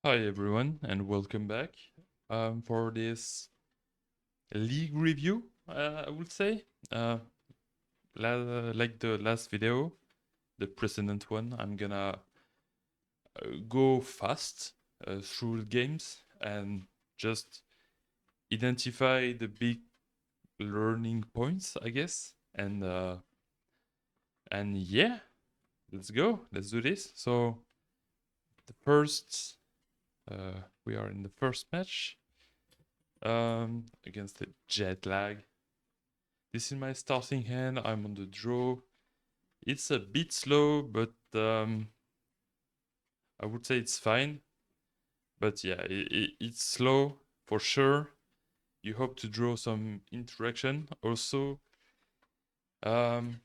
Hi everyone, and welcome back for this league review. I would say, like the last video, the precedent one, I'm gonna go fast through the games and just identify the big learning points, I guess. And yeah, let's go. Let's do this. So the first, we are in the first match against the jet lag. This is my starting hand. I'm on the draw. It's a bit slow, but I would say it's fine. But yeah, it's slow for sure. You hope to draw some interaction. Also, um,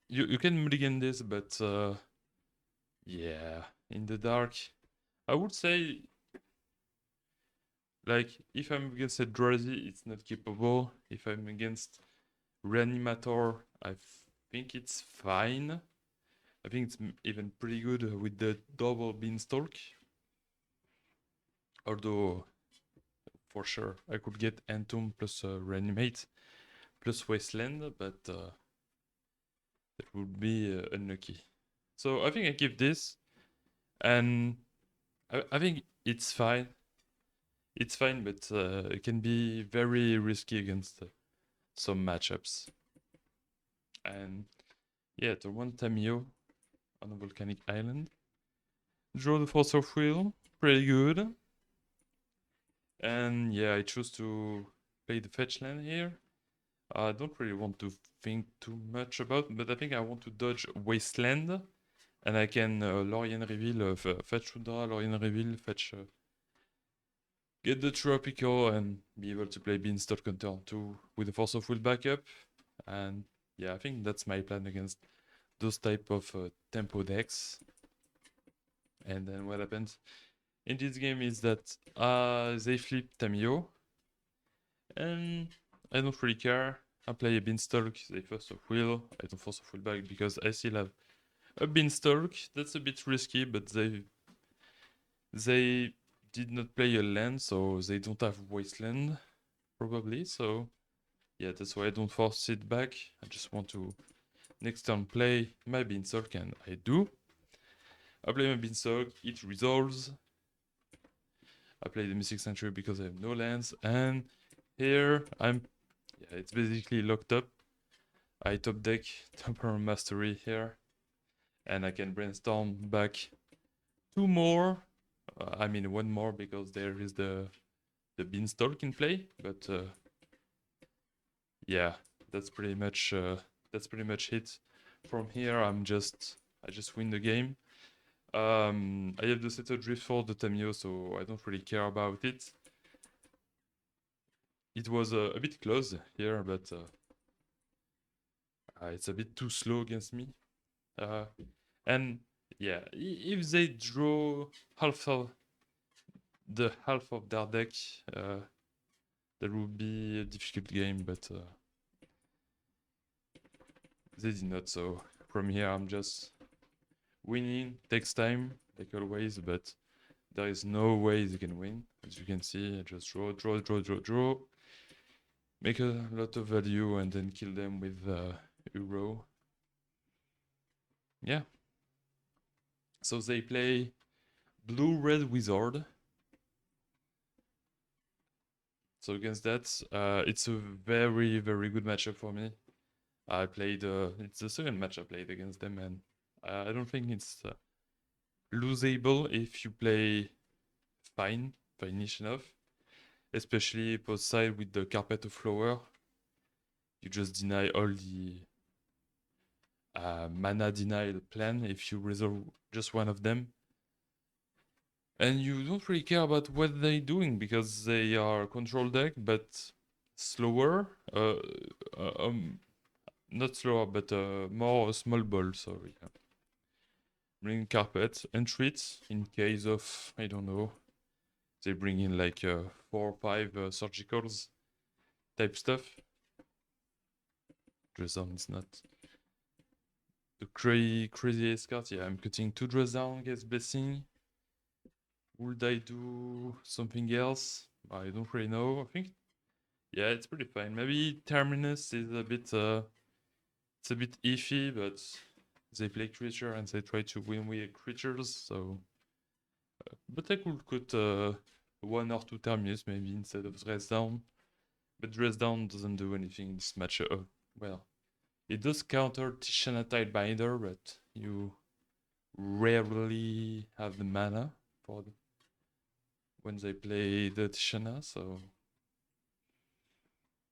you can mulligan this, but yeah, in the dark, I would say like if I'm against a Drazi, it's not capable. If I'm against Reanimator, I think it's fine. I think it's even pretty good with the double beanstalk. Although, for sure, I could get Entomb plus Reanimate plus Wasteland, but that would be unlucky. So I think I give this, and I think it's fine. It's fine, but it can be very risky against some matchups. And yeah, the one Tamio on a volcanic island. Draw the Force of Will, pretty good. And yeah, I choose to play the fetch land here. I don't really want to think too much about, but I think I want to dodge Wasteland, and I can Lorien Reveal, fetch Rudra, Lorien Reveal, fetch, get the Tropical, and be able to play Beanstalk on turn 2 with the Force of Will backup. And yeah, I think that's my plan against those type of tempo decks. And then what happens in this game is that they flip Tamio, and I don't really care. I play a Beanstalk, they Force of Will, I don't Force of Will back because I still have a Beanstalk. That's a bit risky, but they did not play a land, so they don't have Wasteland, probably. So yeah, that's why I don't force it back. I just want to next turn play my Beanstalk, and I do. I play my Beanstalk, it resolves. I play the Mystic Sanctuary because I have no lands, and here yeah, it's basically locked up. I top deck Temporal Mastery here, and I can brainstorm back two more. I mean one more because there is the beanstalk in play. But yeah, that's pretty much it. From here, I just win the game. I have the settled drift for the Tamio, so I don't really care about it. It was a bit close here, but it's a bit too slow against me. Uh, and yeah, if they draw half of the half of their deck, that would be a difficult game, but they did not. So from here, I'm just winning. Takes time, like always, but there is no way they can win. As you can see, I just draw, make a lot of value, and then kill them with Uro. Yeah. So they play blue red wizard. So against that, it's a very good matchup for me. I played. It's the second match I played against them, and I don't think it's losable if you play fine-ish enough. Especially post side with the carpet of flower. You just deny all the mana denial plan if you resolve just one of them. And you don't really care about what they're doing because they are control deck, but slower. Not slower, but more small ball. So yeah. Bring carpet and treats in case of, I don't know, they bring in like 4 or 5 surgicals type stuff. Dress down is not the craziest card. Yeah, I'm cutting 2 dress down, gets blessing. Would I do something else? I don't really know. I think, yeah, it's pretty fine. Maybe Terminus is a bit, it's a bit iffy, but they play creature and they try to win with creatures, so. But I could cut one or two Terminus maybe instead of Dress Down. But Dress Down doesn't do anything in this match. Well, it does counter Tishana Tidebinder, but you rarely have the mana for when they play the Tishana, so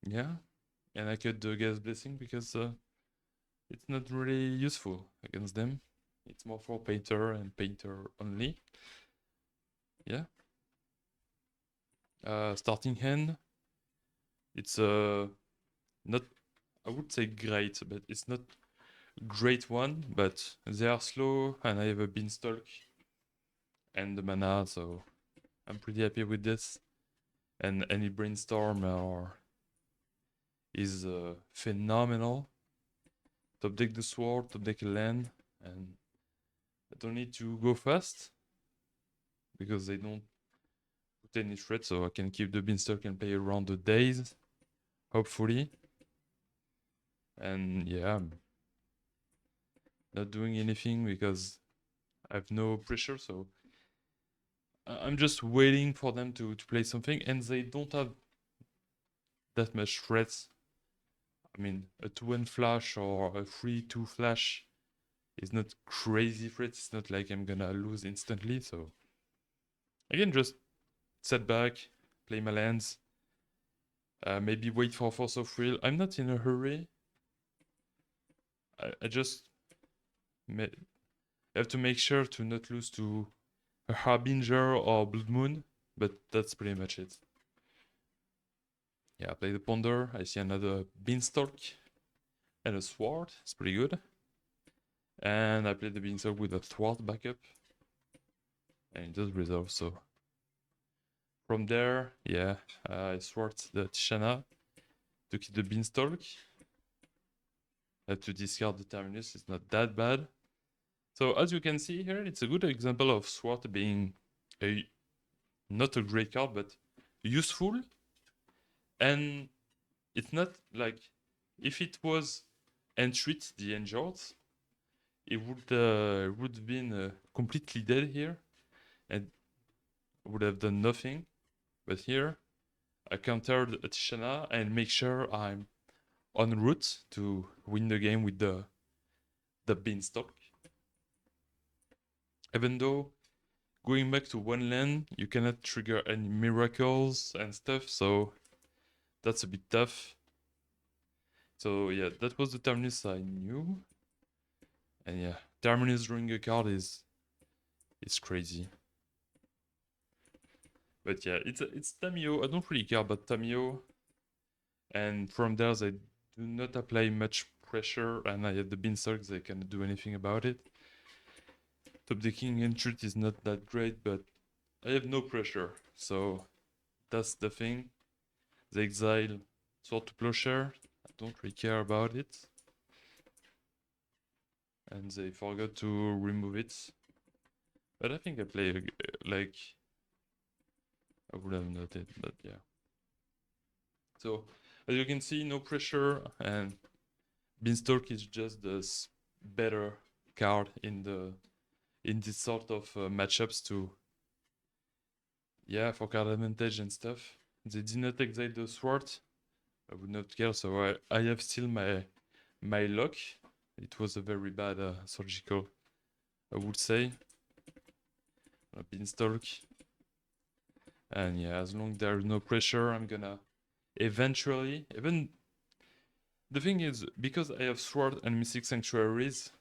yeah. And I cut the Gas Blessing because it's not really useful against them. It's more for Painter and Painter only. Yeah. Starting hand, it's not, I would say great, but it's not great one, but they are slow and I have a Beanstalk and the mana, so I'm pretty happy with this. And any Brainstorm is phenomenal. Top deck the sword, top deck a land, and I don't need to go fast because they don't put any threat, so I can keep the Beanstalk and play around the days, hopefully. And yeah, I'm not doing anything because I have no pressure, so I'm just waiting for them to play something, and they don't have that much threats. I mean, a 2-1 flash or a 3-2 flash is not crazy threat. It's not like I'm gonna lose instantly, so I can just set back, play my lands, maybe wait for Force of Will. I'm not in a hurry. I just have to make sure to not lose to a Harbinger or Blood Moon, but that's pretty much it. Yeah, I play the Ponder. I see another Beanstalk and a Sword. It's pretty good. And I play the Beanstalk with a Thwart backup. And it does resolve, so. From there, yeah, I thwart the Tishana to keep the Beanstalk. I have to discard the Terminus, it's not that bad. So as you can see here, it's a good example of Thwart being not a great card, but useful. And it's not like, if it was Entreat the Injured, it would have been completely dead here and would have done nothing. But here, I countered Tishana and make sure I'm en route to win the game with the Beanstalk. Even though going back to one land, you cannot trigger any miracles and stuff, so that's a bit tough. So yeah, that was the Terminus I knew. And yeah, Terminus drawing a card is crazy. But yeah, it's Tamiyo. I don't really care about Tamiyo. And from there, they do not apply much pressure, and I have the Beanstalk, they cannot do anything about it. Top decking Entreat is not that great, but I have no pressure, so that's the thing. The exile Sword to Plowshare, I don't really care about it. And they forgot to remove it. But I think I play like I would have noted, but yeah. So as you can see, no pressure, and Beanstalk is just the better card in this sort of matchups to, yeah, for card advantage and stuff. They did not exile the sword. I would not care, so I have still my luck. It was a very bad surgical, I would say. A Beanstalk. And yeah, as long as there's no pressure, I'm gonna eventually, even the thing is, because I have Sword and Mystic Sanctuaries,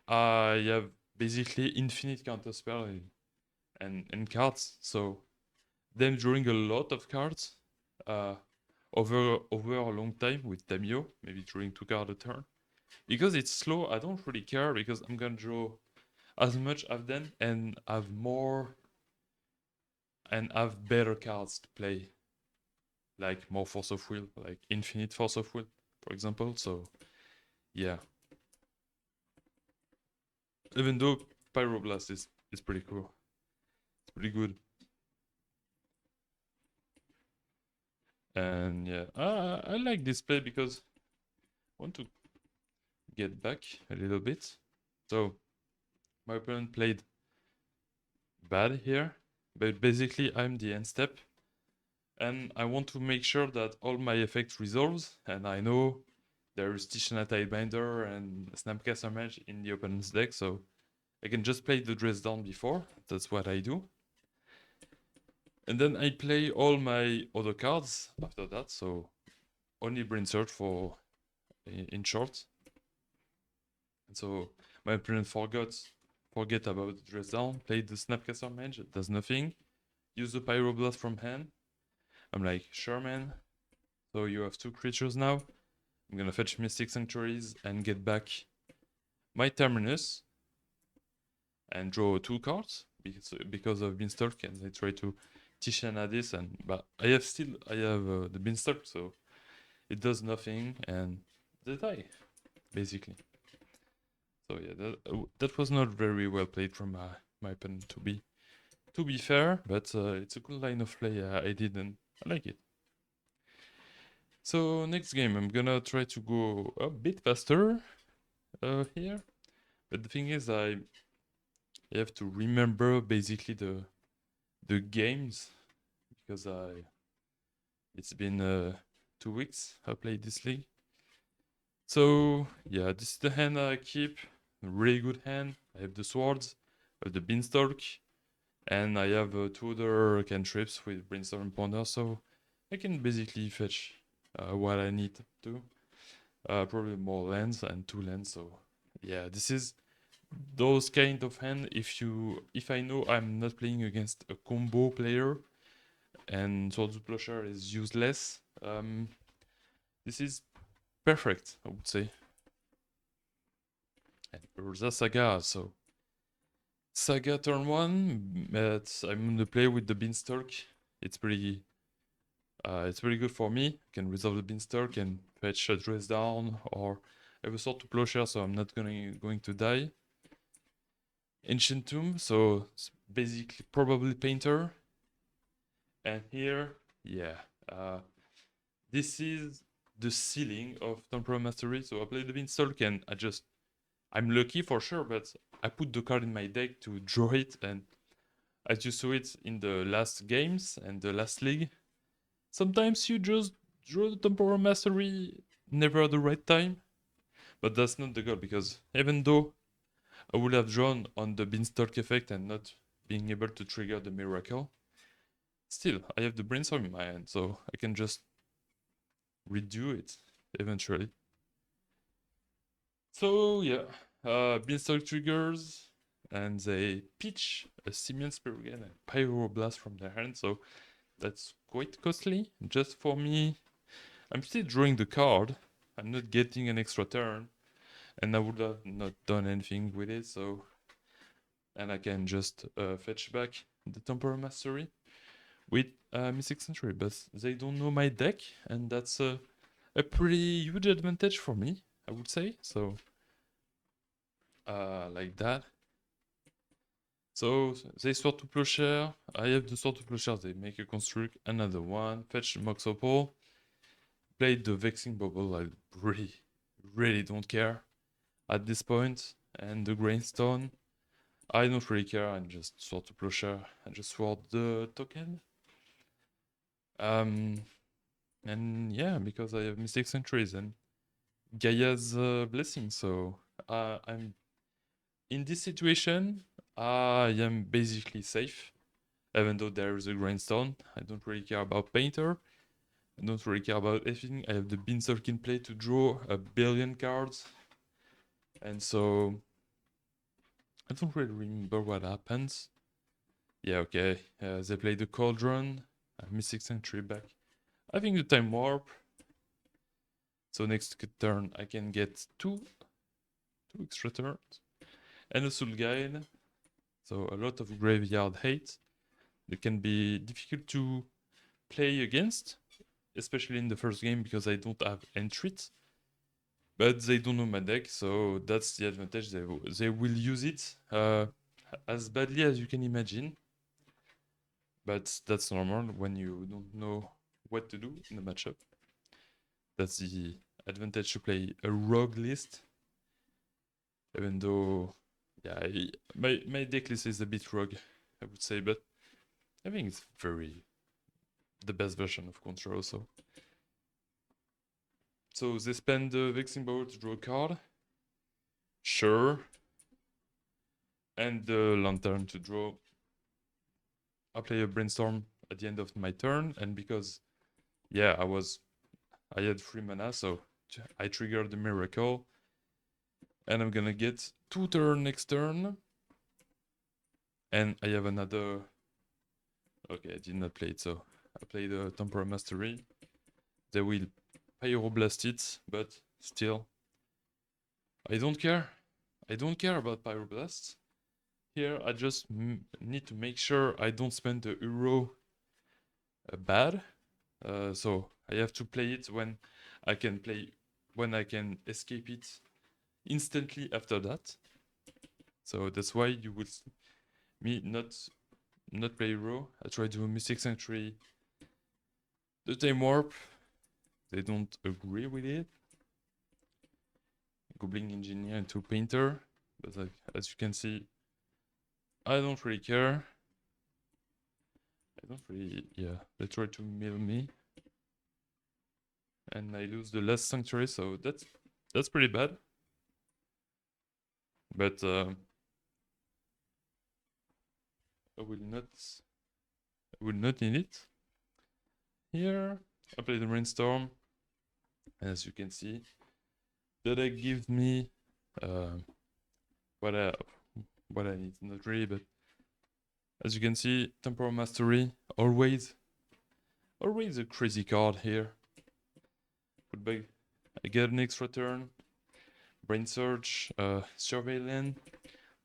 I have basically infinite counterspell and cards, so them drawing a lot of cards over a long time with Tamiyo, maybe drawing 2 cards a turn. Because it's slow, I don't really care because I'm gonna draw as much of them and have more and have better cards to play. Like more Force of Will, like infinite Force of Will, for example. So yeah. Even though Pyroblast is pretty cool. pretty good. And yeah, I like this play because I want to get back a little bit. So my opponent played bad here, but basically I'm the end step, and I want to make sure that all my effects resolves, and I know there is Tishana Tidebinder and Snapcaster Mage in the opponent's deck, so I can just play the dress down before. That's what I do. And then I play all my other cards after that, so only Brain Search for in short. And so my opponent forget about the dress down, play the Snapcaster Mage, it does nothing. Use the Pyroblast from hand. I'm like, sure man. So you have 2 creatures now. I'm gonna fetch Mystic Sanctuaries and get back my Terminus and draw 2 cards because of Beanstalk, and I try to Tishana this, and but I have the Beanstalk, so it does nothing and they die basically. So yeah, that was not very well played from my opponent, to be fair, but it's a good line of play I did, and I like it. So next game, I'm gonna try to go a bit faster here, but the thing is, I have to remember basically the games because it's been 2 weeks I played this league. So yeah, this is the hand I keep. A really good hand. I have the swords, I have the beanstalk, and I have 2 other cantrips with brainstorm and ponder, so I can basically fetch what I need to. Probably more lands and 2 lands. So yeah, this is those kind of hand. If I know I'm not playing against a combo player and Swords of Plowshare is useless, this is perfect, I would say. And Urza Saga, so Saga turn 1, but I'm gonna play with the Beanstalk. It's pretty good for me. I can resolve the Beanstalk and fetch a dress down, or I have a Sword to Plowshare, so I'm not going to die. Ancient Tomb, so it's basically probably Painter. And here, yeah, this is the ceiling of Temporal Mastery. So I play the Beanstalk and I'm lucky for sure, but I put the card in my deck to draw it, and as you saw it in the last games and the last league, sometimes you just draw the Temporal Mastery never at the right time. But that's not the goal, because even though I would have drawn on the Beanstalk effect and not being able to trigger the miracle, still I have the Brainstorm in my hand, so I can just redo it eventually. So yeah, Beanstalk triggers, and they pitch a Simian Spirugan and Pyroblast from their hand, so that's quite costly. Just for me, I'm still drawing the card, I'm not getting an extra turn, and I would have not done anything with it, so... And I can just fetch back the Temporal Mastery with Mystic Sanctuary, but they don't know my deck, and that's a pretty huge advantage for me, I would say, so... like that. So they Sword to Plowshare, I have the Sword to Plowshare, they make a construct, another one, fetch Mox Opal, play the Vexing Bubble, I really don't care at this point, and the Grainstone, I don't really care, I'm just Sword to Plowshare, I just sword the token. And yeah, because I have Mystic Sanctuaries and Gaia's Blessing, so I'm in this situation, I am basically safe. Even though there is a Grindstone, I don't really care about Painter. I don't really care about anything. I have the Beanstalk in play to draw a billion cards. And so I don't really remember what happens. Yeah, okay. They play the Cauldron. Mystic Sanctuary back. I think the Time Warp. So next turn I can get two extra turns. And a Soul Guide. So a lot of graveyard hate. That can be difficult to play against, especially in the first game because I don't have Entreat. But they don't know my deck, so that's the advantage. They will use it as badly as you can imagine. But that's normal when you don't know what to do in the matchup. That's the advantage to play a rogue list. Even though, yeah, my deck list is a bit rogue, I would say, but I think it's very the best version of Control. So they spend the Vexing Bowl to draw a card. Sure. And the Lantern to draw. I play a Brainstorm at the end of my turn, and because, yeah, I had 3 mana, so I triggered the Miracle, and I'm gonna get 2 turn next turn, and I have another. Okay, I did not play it, so I played the Temporal Mastery. They will Pyroblast it, but still, I don't care. I don't care about Pyroblast. Here, I just need to make sure I don't spend the Euro bad. So I have to play it when I can escape it instantly after that. So that's why you will see me not play Euro. I try to do Mystic Sanctuary. The Time Warp, they don't agree with it. Goblin Engineer into Painter, but like, as you can see, I don't really care. I don't really, yeah, they try to mill me. And I lose the last Sanctuary, so that's pretty bad. But I will not need it. Here, I play the Rainstorm, and as you can see, the deck gives me what I need. Not really, but as you can see, Temporal Mastery, always a crazy card here. Put back, I get an extra turn, Brain Surge, Surveillance,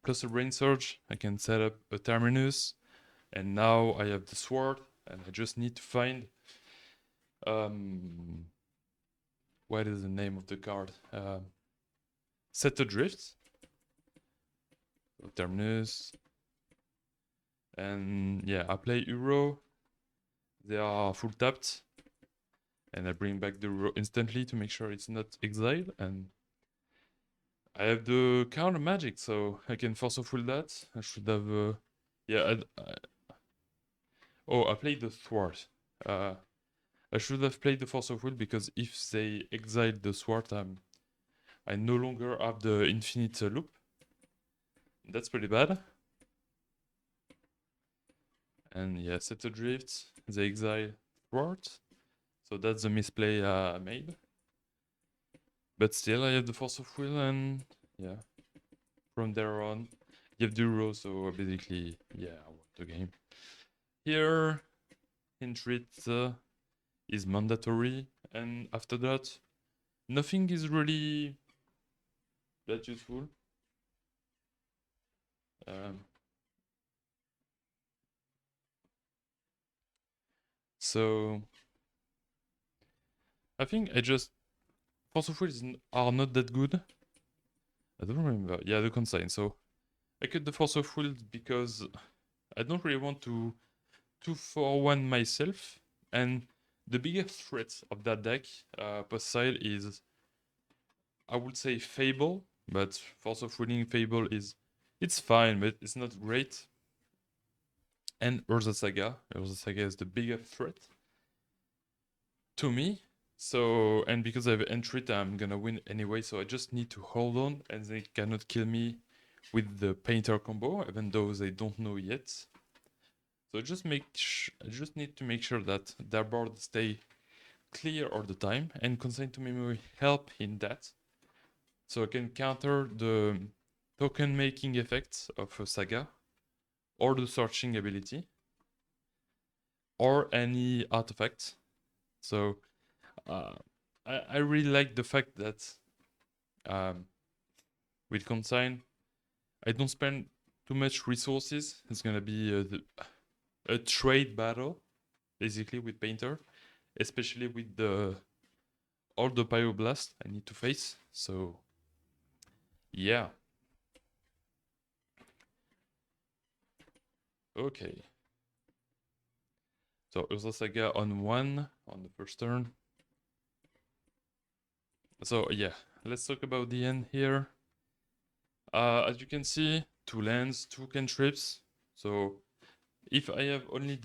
plus a Brain Surge. I can set up a Terminus, and now I have the Sword, and I just need to find what is the name of the card? Set Adrift. So Terminus. And yeah, I play Euro. They are full tapped. And I bring back the Euro instantly to make sure it's not exiled. And I have the counter magic, so I can force a full that. I should have. Yeah. Oh, I played the Thwart. I should have played the Force of Will because if they exiled the Thwart, I no longer have the infinite loop. That's pretty bad. And yeah, set a drift, the exile thwart. So that's the misplay I made. But still, I have the force of will, and yeah, from there on, you have the Euro, so basically, yeah, I won the game. Here, Hindrit is mandatory, and after that, nothing is really that useful. So I think I just force of will are not that good. I don't remember. Yeah, the consign. So I cut the force of will because I don't really want to 2-for-1 myself. And the biggest threat of that deck, post side, is I would say Fable, but Force of Willing Fable it's fine, but it's not great. And Urza Saga. Urza Saga is the biggest threat to me. So, and because I have Entrit, I'm gonna win anyway, so I just need to hold on, and they cannot kill me with the Painter combo, even though they don't know yet. So I just need to make sure that their board stay clear all the time, and consign to memory help in that. So I can counter the token making effects of a Saga, or the searching ability, or any artifact. So I really like the fact that with consign, I don't spend too much resources. It's gonna be a trade battle, basically, with Painter, especially with all the Pyroblast I need to face. So yeah. Okay. So Urza Saga on 1 on the first turn. So yeah, let's talk about the end here. As you can see, 2 lands, 2 cantrips. So if I have only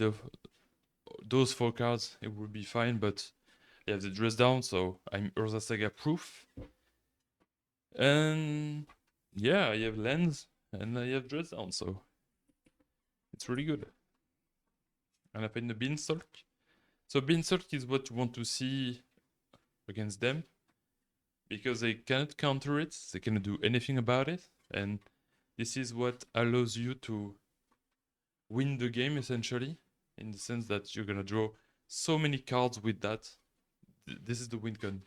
those 4 cards, it would be fine, but I have the dress down, so I'm Urza Saga proof. And yeah, I have lands and I have dress down, so it's really good. And I find the Beanstalk. So Beanstalk is what you want to see against them, because they cannot counter it, they cannot do anything about it, and this is what allows you to win the game essentially, in the sense that you're gonna draw so many cards with that. This is the win con,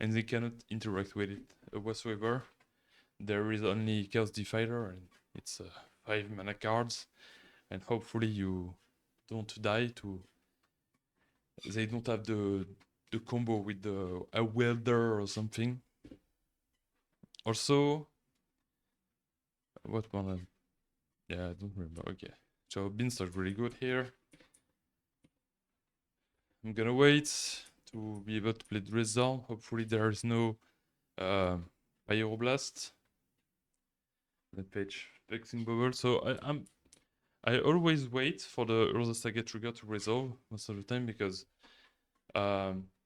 and they cannot interact with it whatsoever. There is only Chaos Defiler, and it's 5 mana cards, and hopefully you don't die to. They don't have the combo with a welder or something. Also, what one? Yeah, I don't remember. Okay, so Beanstalk really good here. I'm gonna wait to be able to play Dress Down. Hopefully there is no Pyroblast. That page Vexing Bubble. So I always wait for the Urza Saga trigger to resolve most of the time, because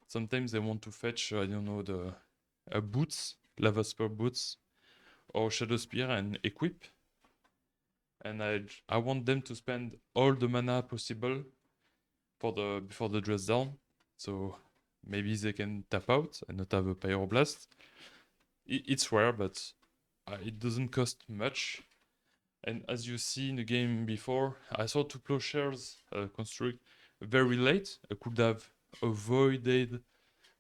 sometimes they want to fetch I don't know, the boots, Lava Spur boots, or Shadow Spear and equip. And I want them to spend all the mana possible before the dress down, so maybe they can tap out and not have a Pyroblast. It's rare, but it doesn't cost much. And as you see in the game before, I saw 2 Plowshares construct very late. I could have avoided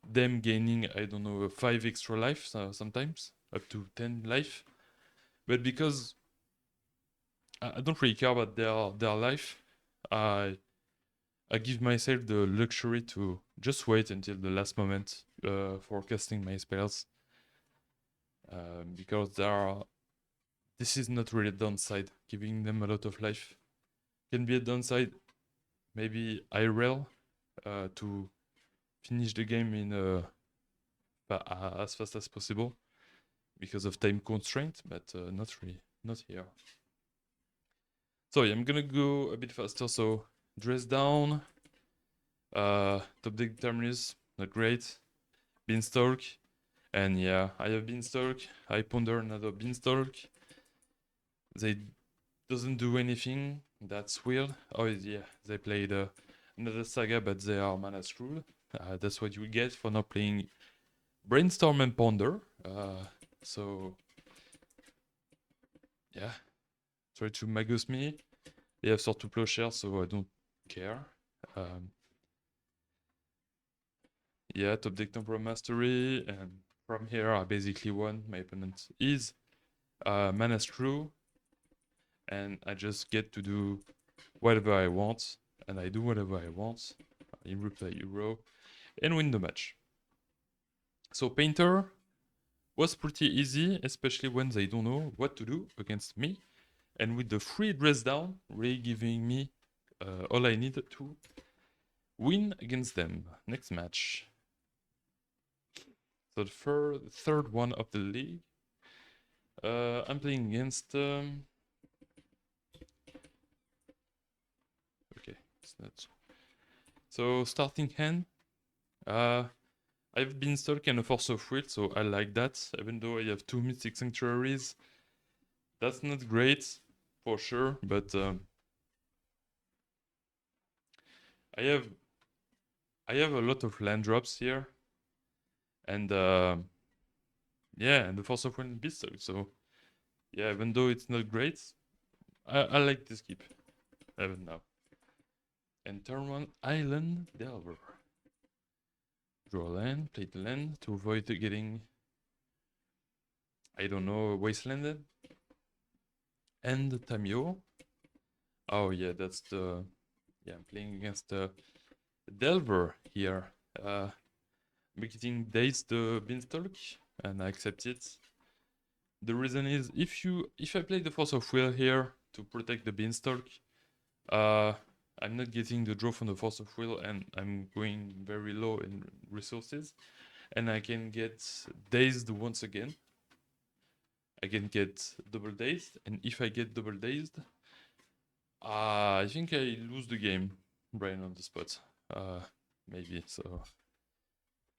them gaining, I don't know, 5 extra life sometimes, up to 10 life. But because I don't really care about their life, I give myself the luxury to just wait until the last moment for casting my spells. Because this is not really a downside. Giving them a lot of life can be a downside. Maybe IRL to finish the game in as fast as possible because of time constraint, but not really, not here. So yeah, I'm gonna go a bit faster. So dress down, top deck terminus, not great. Beanstalk, and yeah, I have Beanstalk. I ponder another Beanstalk. They doesn't do anything. That's weird. Oh yeah, they played another Saga, but they are mana screwed. That's what you get for not playing Brainstorm and Ponder. So yeah, try to Magus me. They have sort of Plowshare, so I don't care. Yeah, top deck Temporal Mastery, and from here I basically won. My opponent is mana screw, and I just get to do whatever I want, and I do whatever I want. I reply Euro and win the match. So Painter was pretty easy, especially when they don't know what to do against me. And with the free dress down, really giving me all I need to win against them. Next match. So the third one of the league. I'm playing against... okay, it's not... So starting hand. I've been stuck in a Force of Will, so I like that. Even though I have 2 Mystic Sanctuaries. That's not great, for sure, but I have a lot of land drops here, and yeah, and the Force of Will and Beanstalk. So yeah, even though it's not great, I like this keep even now. And turn 1 Island Delver. Draw a land, play the land to avoid getting, I don't know, wastelanded. And Tamio. Oh yeah, that's the... Yeah, I'm playing against the Delver here. I'm getting Daze the Beanstalk, and I accept it. The reason is, if I play the Force of Will here to protect the Beanstalk, I'm not getting the draw from the Force of Will, and I'm going very low in resources, and I can get dazed once again. I can get double dazed, and if I get double dazed, I think I lose the game right on the spot. Maybe, so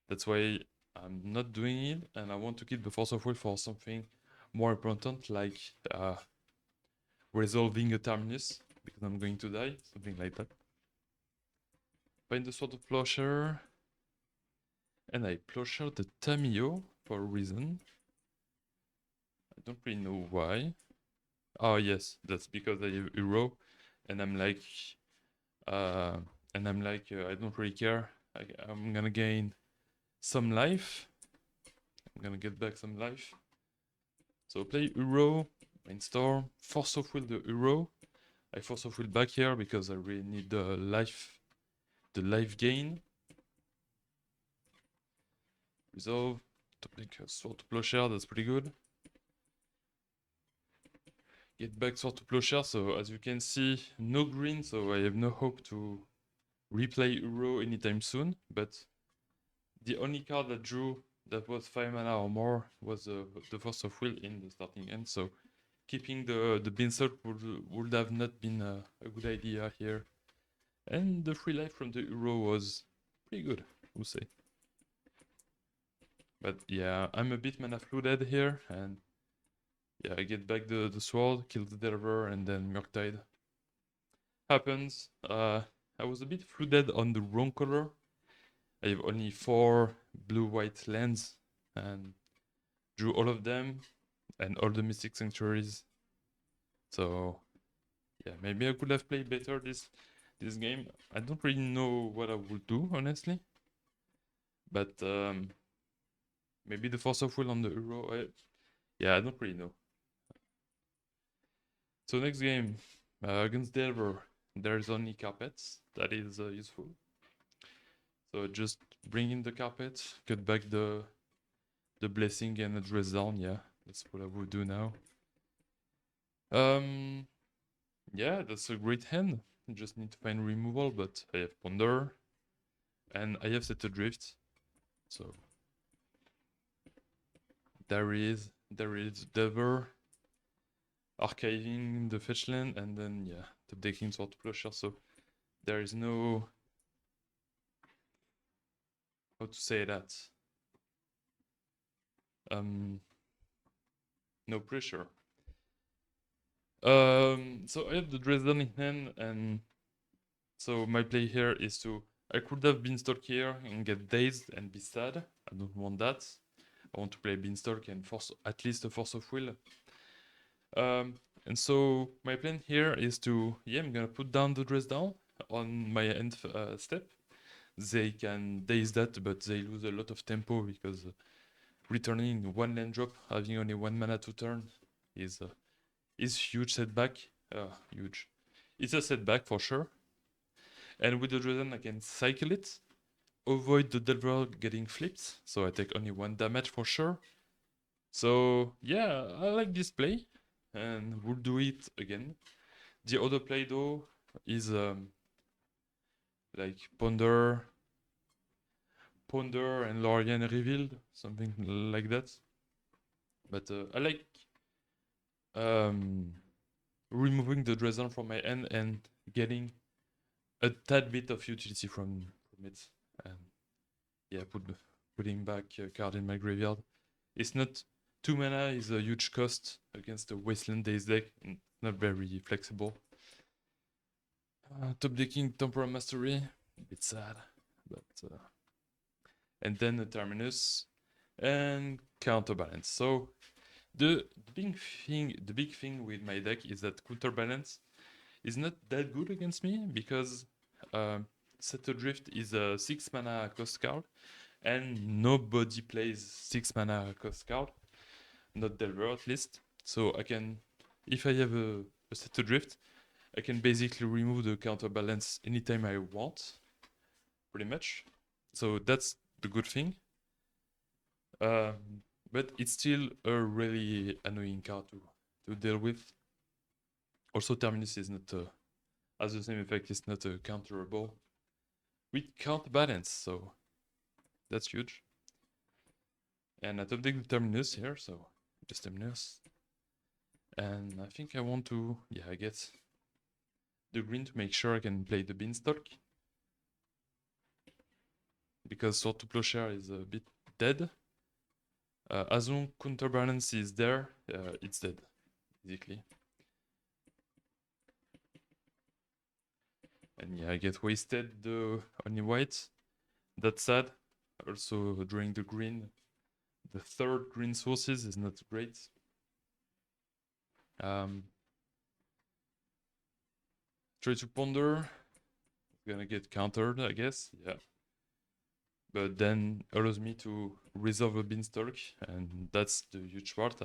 that's why I'm not doing it, and I want to keep the Force of Will for something more important, like resolving a terminus, because I'm going to die, something like that. Find the Sword of Plowshare, and I Plowshare the Tamio for a reason. I don't really know why. Oh yes, that's because I have Hero, and I'm like, I don't really care. I'm gonna gain some life. I'm gonna get back some life. So play Hero, Brainstorm, Force of Will the Hero. I Force of Will back here because I really need the life gain. Resolve, topic Sword to Plowshare, that's pretty good. Get back Sword to Plowshare, so as you can see, no green, so I have no hope to replay Hero anytime soon, but the only card that drew that was 5 mana or more was the Force of Will in the starting end, so keeping the Beanstalk would have not been a good idea here. And the free life from the Hero was pretty good, we'll say. But yeah, I'm a bit mana flooded here, and yeah, I get back the sword, kill the Delver, and then Murktide. Happens. I was a bit flooded on the wrong color. I have only 4 blue-white lands, and drew all of them, and all the Mystic Sanctuaries. So yeah, maybe I could have played better this game. I don't really know what I would do, honestly. But maybe the Force of Will on the Hero. Yeah, I don't really know. So next game, against Delver, there's only carpets. That is useful. So just bring in the carpet, cut back the blessing and address down. Yeah, that's what I would do now. Yeah, that's a great hand. I just need to find removal, but I have Ponder, and I have Set Adrift. So there is Delver, archiving the fetch land, and then yeah, top decking Sword to Plowshare. So there is no, how to say that, no pressure. So I have the Dresden in hand, and so my play here is to, I could have Beanstalk here and get dazed and be sad. I don't want that. I want to play Beanstalk and force at least a Force of Will. And so my plan here is to, yeah, I'm gonna put down the dress down on my end step. They can daze that, but they lose a lot of tempo because returning 1 land drop, having only 1 mana to turn is huge setback. Huge. It's a setback for sure. And with the Dragon, I can cycle it, avoid the Delver getting flipped, so I take only 1 damage for sure. So yeah, I like this play, and we'll do it again. The other play though is like Ponder and Lorien revealed, something like that. But I like removing the Dresden from my hand and getting a tad bit of utility from it. And yeah, putting back a card in my graveyard. It's not 2 mana is a huge cost against a Wasteland Days deck, and not very flexible. Top decking Temporal Mastery, a bit sad, but and then the Terminus and Counterbalance. So the big thing with my deck is that Counterbalance is not that good against me because Set Adrift is a 6 mana cost card, and nobody plays 6 mana cost card, not Delver at least. So I can, if I have a Set Adrift, I can basically remove the counterbalance anytime I want, pretty much. So that's the good thing. But it's still a really annoying card to deal with. Also, Terminus is not has the same effect. It's not counterable with counterbalance, so that's huge. And I top deck the terminus here, so just terminus. And I think I want to, yeah, I get the green to make sure I can play the beanstalk. Because Sword to Plowshare is a bit dead. As long counterbalance is there, it's dead, basically. And yeah, I get wasted only white. That's sad. Also, drawing the green, the third green sources is not great. Try to ponder. Gonna get countered, I guess. Yeah. But then allows me to resolve a beanstalk, and that's the huge part.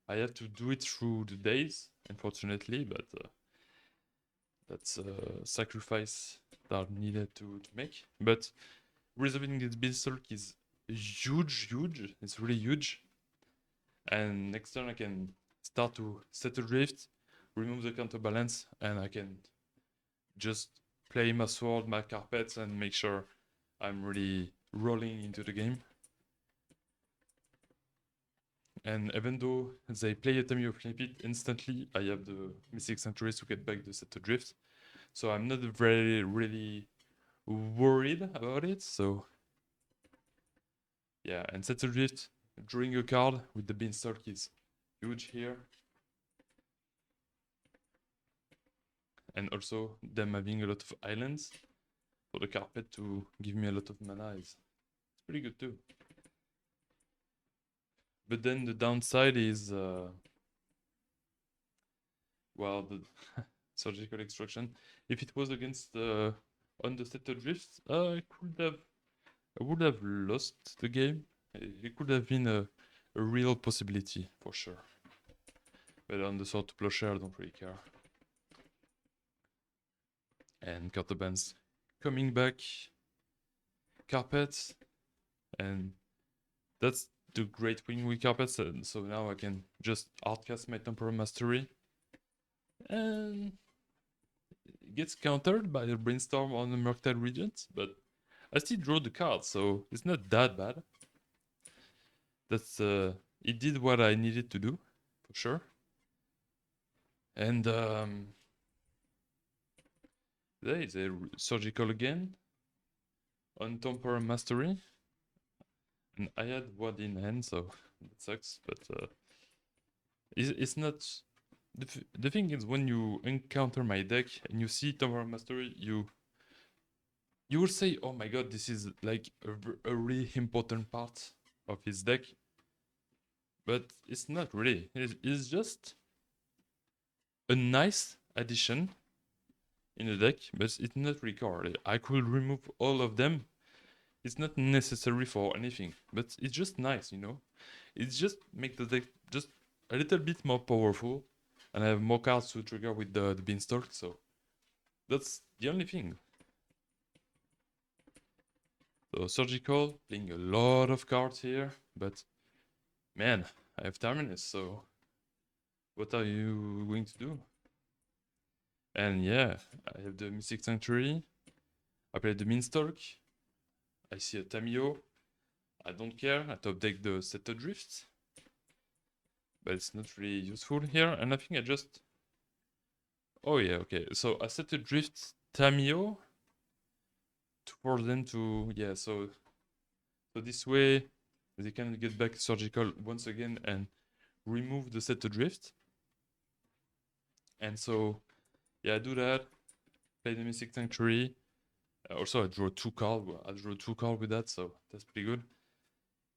I have to do it through the days, unfortunately, but that's a sacrifice that I needed to make. But resolving this beanstalk is huge. It's really huge. And next turn I can start to set a drift, remove the counterbalance, and I can just play my sword, my carpets, and make sure I'm really rolling into the game. And even though they play a Tamio flip it instantly, I have the Mystic Sanctuaries to get back the set drift. So I'm not really worried about it. So yeah, and set drift, drawing a card with the Beanstalk is huge here. And also them having a lot of islands for the carpet to give me a lot of mana is pretty good too. But then the downside is, well, the surgical extraction. If it was against on the set drift, I would have lost the game. It could have been a real possibility for sure. But on the Sword to Plowshare, I don't really care. And counterbands coming back, carpets, and that's the great thing with carpets. And so now I can just outcast my Temporal Mastery, and it gets countered by the Brainstorm on the Murktide Regent, but I still draw the card, so it's not that bad. That's it did what I needed to do, for sure. And there is a surgical again on Temporal Mastery. And I had one in hand, so that sucks. But it's not. The thing is, when you encounter my deck and you see Temporal Mastery, you will say, "Oh my god, this is like a really important part of his deck." But it's not really. It's just a nice addition in the deck, but it's not really core. I could remove all of them. It's not necessary for anything, but it's just nice, you know? It just makes the deck just a little bit more powerful, and I have more cards to trigger with the Beanstalk, so that's the only thing. So Surgical, playing a lot of cards here, but man, I have Terminus, so what are you going to do? And yeah, I have the Mystic Sanctuary, I play the Beanstalk, I see a Tamio, I don't care, I top deck the Set Drift, but it's not really useful here, and I think I just... Oh yeah, okay, so I set a Drift Tamio to force them to... Yeah, so this way they can get back Surgical once again and remove the Set Drift. And so, yeah, I do that, play the Mystic Sanctuary. Also, I draw 2 cards. I draw 2 cards with that, so that's pretty good.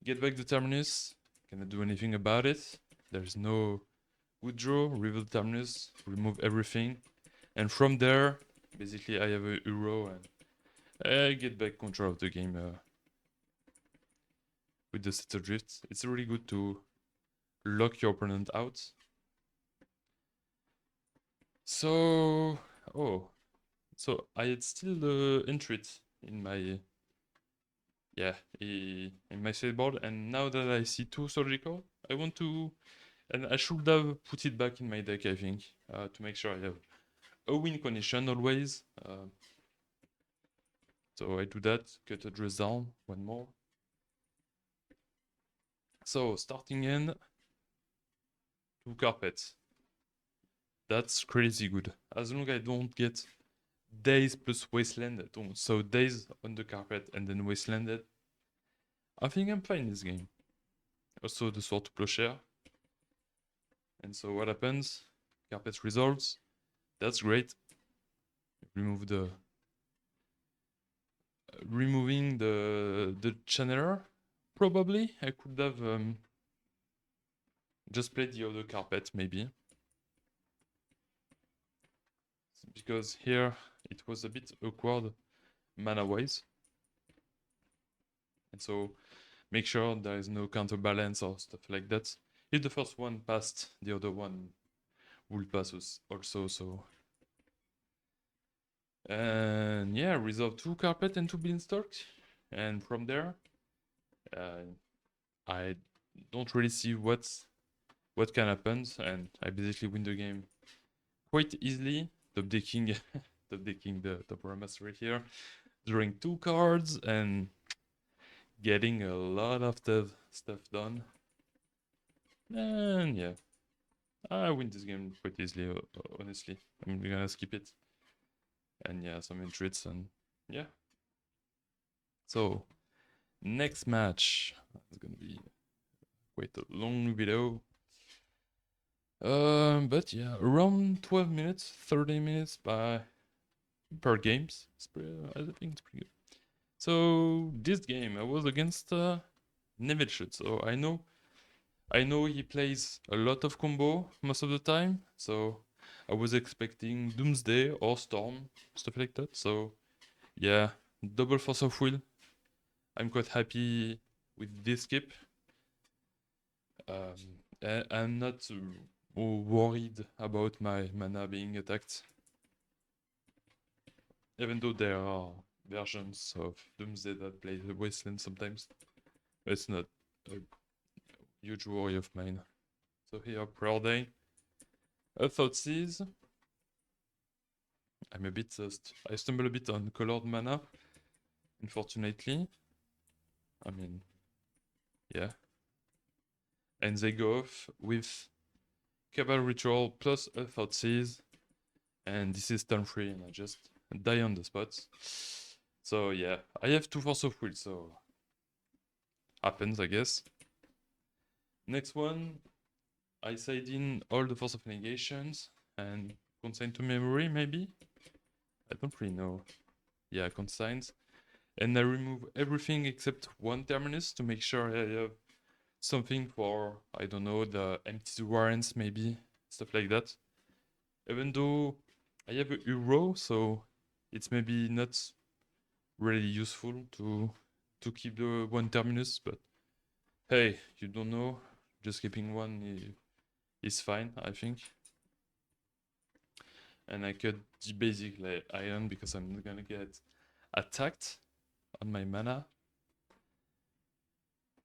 Get back the Terminus. Cannot do anything about it. There's no withdraw, reveal Terminus, remove everything. And from there, basically, I have a hero and I get back control of the game with the Set Drift. It's really good to lock your opponent out. So, so I had still the Entreat in my, yeah, in my sideboard, and now that I see 2 Surgical, I want to, and I should have put it back in my deck, I think, to make sure I have a win condition always. So I do that, cut a dress down, one more. So starting in, 2 carpets. That's crazy good. As long as I don't get days plus wasteland, so days on the carpet and then wastelanded, I think I'm fine this game. Also the sword to plowshare. And so what happens? Carpet resolves. That's great. Remove the removing the channeler. Probably I could have just played the other carpet maybe. Because here it was a bit awkward mana wise. And so make sure there is no counterbalance or stuff like that. If the first one passed, the other one will pass also, so. And yeah, resolve 2 carpet and 2 beanstalk. And from there, I don't really see what can happen, and I basically win the game quite easily. Top decking, the top mastery here, drawing 2 cards and getting a lot of the stuff done. And yeah, I win this game quite easily, honestly. I'm gonna skip it. And yeah, some entreats and yeah. So, next match. It's gonna be quite a long video. But yeah, around 12 minutes, 30 minutes per games. I think it's pretty good. So this game I was against Nevilshut, so I know he plays a lot of combo most of the time, so I was expecting Doomsday or Storm, stuff like that. So yeah, double force of will. I'm quite happy with this skip. I'm not worried about my mana being attacked. Even though there are versions of Doomsday that play the Wasteland sometimes. It's not a huge worry of mine. So here, Day. A Thoughtseize. I'm a bit, I stumble a bit on colored mana, unfortunately. I mean, yeah. And they go off with Cabal Ritual plus a Thoughtseize. And this is turn 3, and I just die on the spot. So yeah, I have 2 Force of Will, so happens, I guess. Next one, I side in all the Force of Negations and consign to memory, maybe? I don't really know. Yeah, consigns. And I remove everything except 1 Terminus to make sure I have something for, I don't know, the empty warrants, maybe, stuff like that. Even though I have a Euro, so it's maybe not really useful to keep the 1 Terminus, but hey, you don't know, just keeping 1 is fine, I think. And I cut the basic iron because I'm not gonna get attacked on my mana.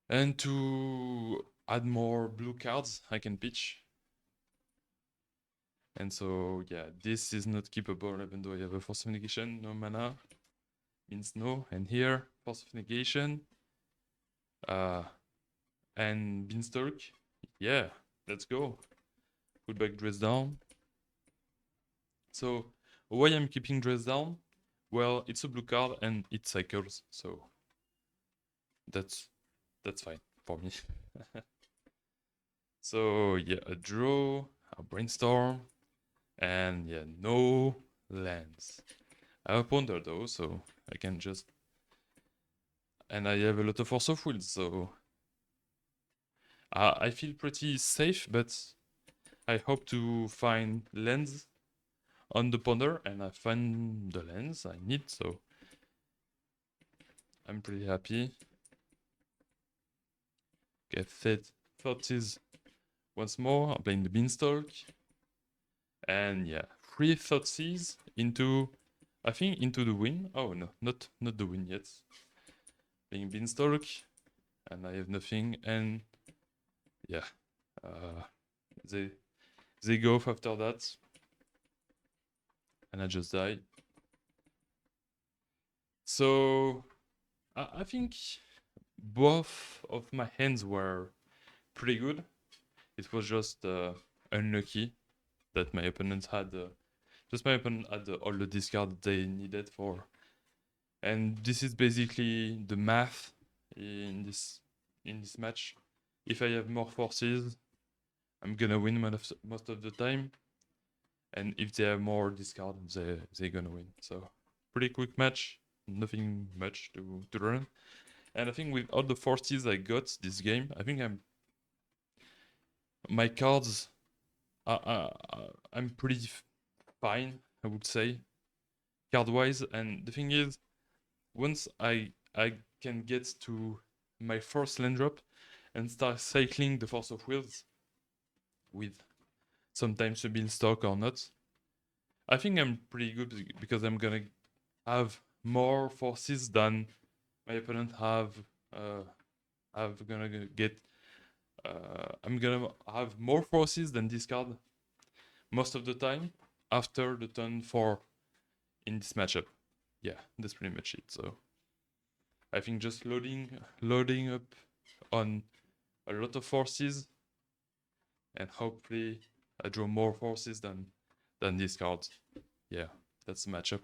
And to add more blue cards, I can pitch. And so yeah, this is not keepable even though I have a Force of Negation, no mana means no. And here, Force of Negation. And Beanstalk. Yeah, let's go. Put back Dress Down. So why I'm keeping Dress Down? Well, it's a blue card and it cycles, so that's fine for me. So yeah, a draw, a brainstorm, and yeah, no lands. I have a ponder though, so I can just, and I have a lot of Force of Will, so I feel pretty safe, but I hope to find lands on the ponder, and I find the lands I need, so I'm pretty happy. Get fed 30s once more. I'm playing the Beanstalk. And yeah, 3 30s into, I think, into the win. Oh no, not the win yet. Playing Beanstalk, and I have nothing, and yeah, they go off after that. and I just die. So I think both of my hands were pretty good. It was just unlucky that my opponent had all the discard they needed for, and this is basically the math in this match. If I have more forces, I'm gonna win most of the time, and if they have more discard, they're gonna win. So pretty quick match, nothing much to learn. And I think with all the forces I got this game, I think my cards I'm pretty fine, I would say, card wise. And the thing is, once I can get to my first land drop and start cycling the Force of Wills with sometimes a Beanstalk or not, I think I'm pretty good because I'm gonna have more forces than my opponent have. Have gonna get. I'm gonna have more forces than discard most of the time after the turn 4 in this matchup. Yeah, that's pretty much it. So I think just loading up on a lot of forces, and hopefully I draw more forces than these cards. Yeah, that's the matchup.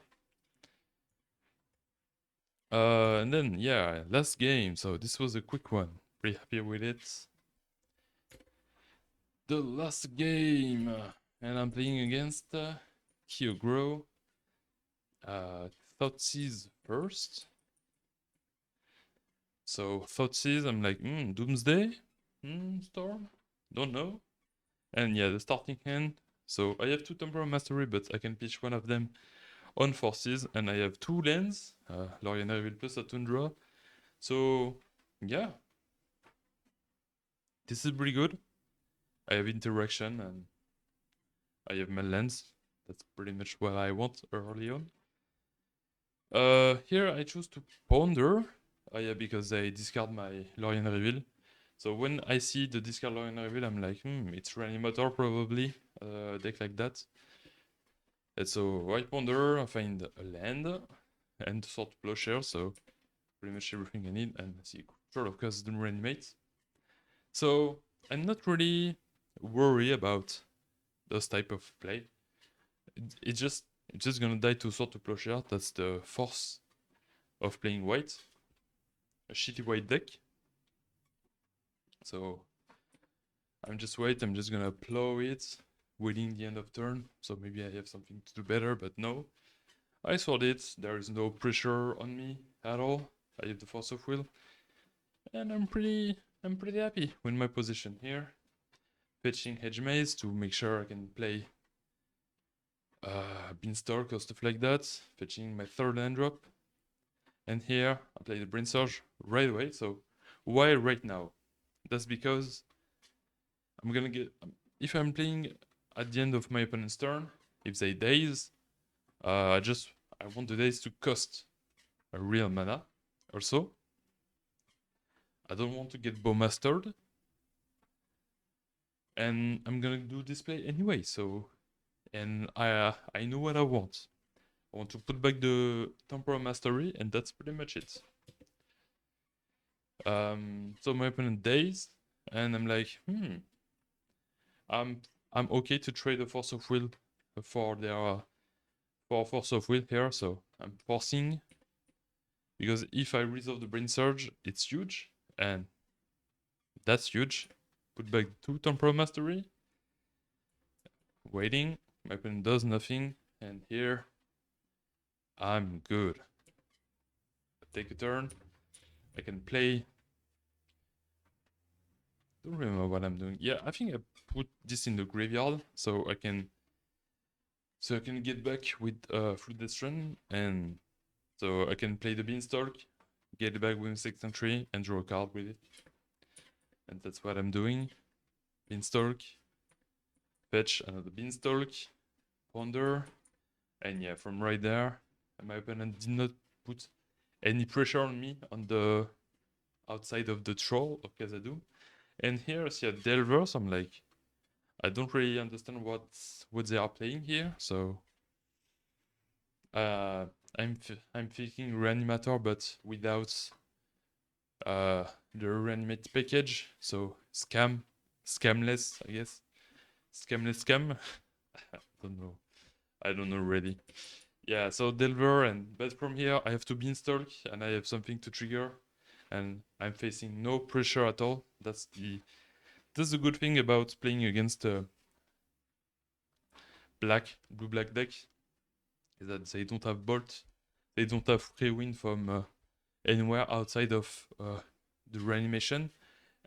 And then yeah, last game. So this was a quick one. Pretty happy with it. The last game, and I'm playing against Kyogro. Thoughtseize first. So Thoughtseize, I'm like, Doomsday, Storm, don't know. And yeah, the starting hand. So I have two Temporal Mastery, but I can pitch one of them on forces, and I have two lands, Lorien Reveal plus a Tundra. So yeah, this is pretty good. I have interaction and I have my lands. That's pretty much what I want early on. Here I choose to Ponder, yeah, because I discard my Lorien Reveal. So when I see the discard Lorien Reveal, I'm like, it's Reanimator probably, deck like that. And so I Ponder, I find a land, and sort of Plowshare, so pretty much everything I need, and I see Control of Course doesn't Reanimate. So I'm not really worried about those type of play. It's just gonna die to Sword to Plowshare. That's the force of playing white. A shitty white deck. So I'm just gonna plow it, waiting the end of turn. So maybe I have something to do better, but no. I sword it. There is no pressure on me at all. I have the Force of Will, and I'm pretty happy with my position here. Fetching Hedge Maze to make sure I can play Beanstalk or stuff like that. Fetching my third land drop. And here I play the Brain Surge right away. So why right now? That's because I'm gonna get, if I'm playing at the end of my opponent's turn, if they daze, I want the daze to cost a real mana. Also, I don't want to get Bowmastered, and I'm gonna do display anyway. So, and I know what I want. I want to put back the Temporal Mastery, and that's pretty much it. So my opponent daze, and I'm like, I'm okay to trade a Force of Will for their for Force of Will here. So I'm forcing, because if I resolve the Brain Surge, it's huge, and that's huge. Put back 2 Temporal Mastery. Waiting. My opponent does nothing, and here I'm good. I take a turn. I can play. Don't remember what I'm doing. Yeah, I think I put this in the graveyard so I can get back with Fruit Destruction, and so I can play the Beanstalk, get it back with 6 and 3, and draw a card with it. And that's what I'm doing. Beanstalk, fetch another Beanstalk, Ponder, and yeah, from right there, my opponent did not put any pressure on me on the outside of the Troll of Khazad-dûm. And here I see a Delver, so I'm like, I don't really understand what they are playing here, so Uh, I'm thinking reanimator, but without the reanimate package. So scamless, I guess. Scamless scam. I don't know. I don't know really. Yeah, so Delver but from here I have to beanstalk and I have something to trigger and I'm facing no pressure at all. That's the good thing about playing against a blue black deck is that they don't have bolt. They don't have free win from anywhere outside of the reanimation.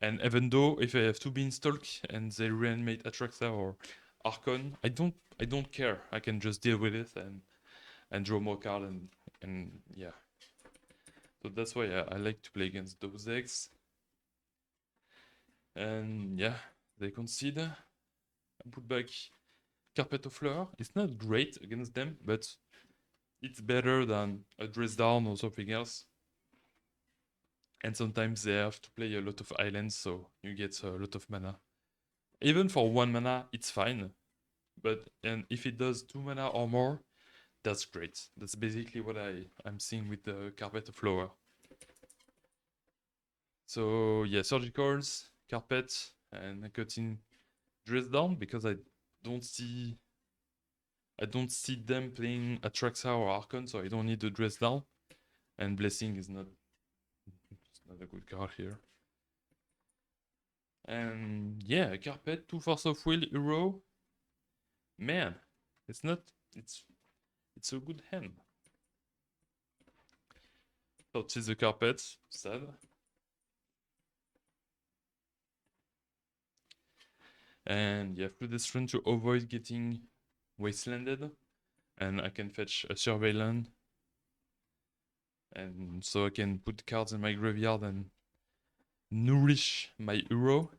And even though if I have to beanstalk and they reanimate Atraxa or Archon, I don't care. I can just deal with it and draw more card and yeah. So that's why I like to play against those decks. And yeah, they concede. I put back Carpet of Flower. It's not great against them, but it's better than a Dress Down or something else. And sometimes they have to play a lot of islands, so you get a lot of mana. Even for 1 mana, it's fine. And if it does 2 mana or more, that's great. That's basically what I'm seeing with the Carpet of Flower. So yeah, Surgicals, Carpet, and cutting Dress Down because don't see I don't see them playing Atraxa or Archon, so I don't need the Dress Down. And Blessing is not a good card here. And yeah, Carpet, 2 Force of Will, Hero. Man, it's not it's a good hand. So it's the Carpet, sad. And yeah, through this run to avoid getting wastelanded. And I can fetch a Surveillant. And so I can put cards in my graveyard and nourish my hero.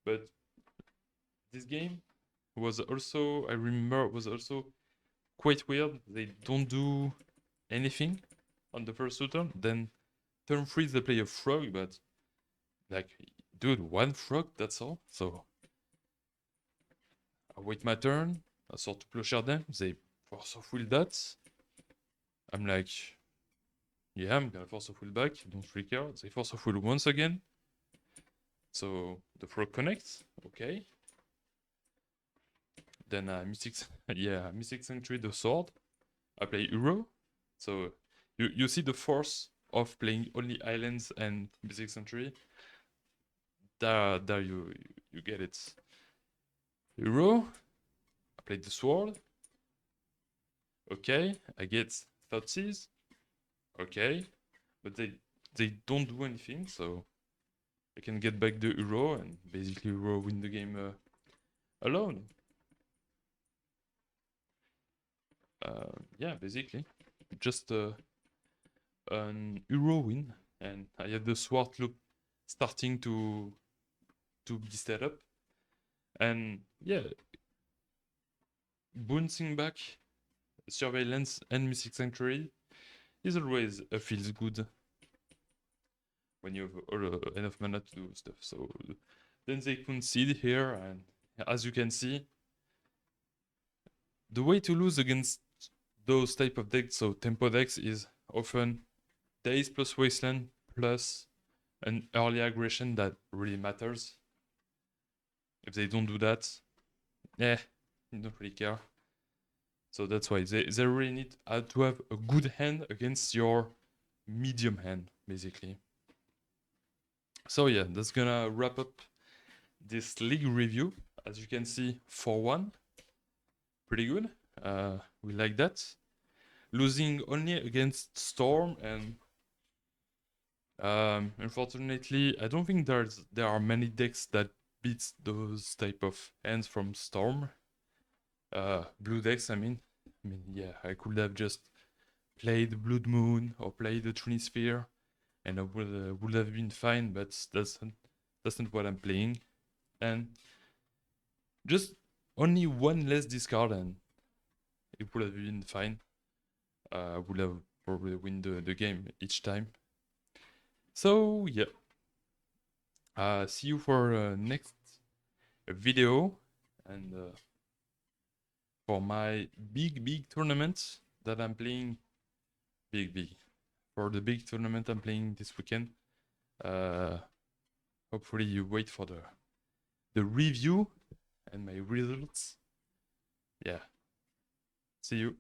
But this game was also, I remember, was also quite weird. They don't do anything on the first turn. Then turn 3 they play a frog, but like, dude, 1 frog, that's all. So I wait my turn, I sort to plowshare them, they force of will that. I'm like, yeah, I'm gonna force of will back, don't freak out. They force of will once again. So the frog connects, okay. Then Mystic Sanctuary the sword. I play Uro. So you see the force of playing only islands and Mystic Sanctuary. There you get it. Uro. I play the sword. Okay, I get Thoughtseize. Okay, but they don't do anything, so I can get back the Uro and basically Uro win the game alone. Yeah, basically, just an Uro win, and I have the sword loop starting to be set up, and yeah, bouncing back Surveillance and Mystic Sanctuary is always feels good when you have enough mana to do stuff. So then they concede here, and as you can see, the way to lose against those type of decks, so tempo decks, is often Daze plus Wasteland plus an early aggression that really matters. If they don't do that, you don't really care. So that's why they really need to have a good hand against your medium hand, basically. So yeah, that's gonna wrap up this league review. As you can see, 4-1. Pretty good. We like that. Losing only against Storm and unfortunately, I don't think there are many decks that beats those type of hands from Storm. Blue decks, I mean. Yeah, I could have just played Blood Moon or played the Trinisphere, and I would have been fine. But that's not what I'm playing, and just only 1 less discard, and it would have been fine. I would have probably win the game each time. So yeah, see you for next video, and for my big tournament that I'm playing. Big. For the big tournament I'm playing this weekend. Hopefully you wait for the review and my results. Yeah. See you.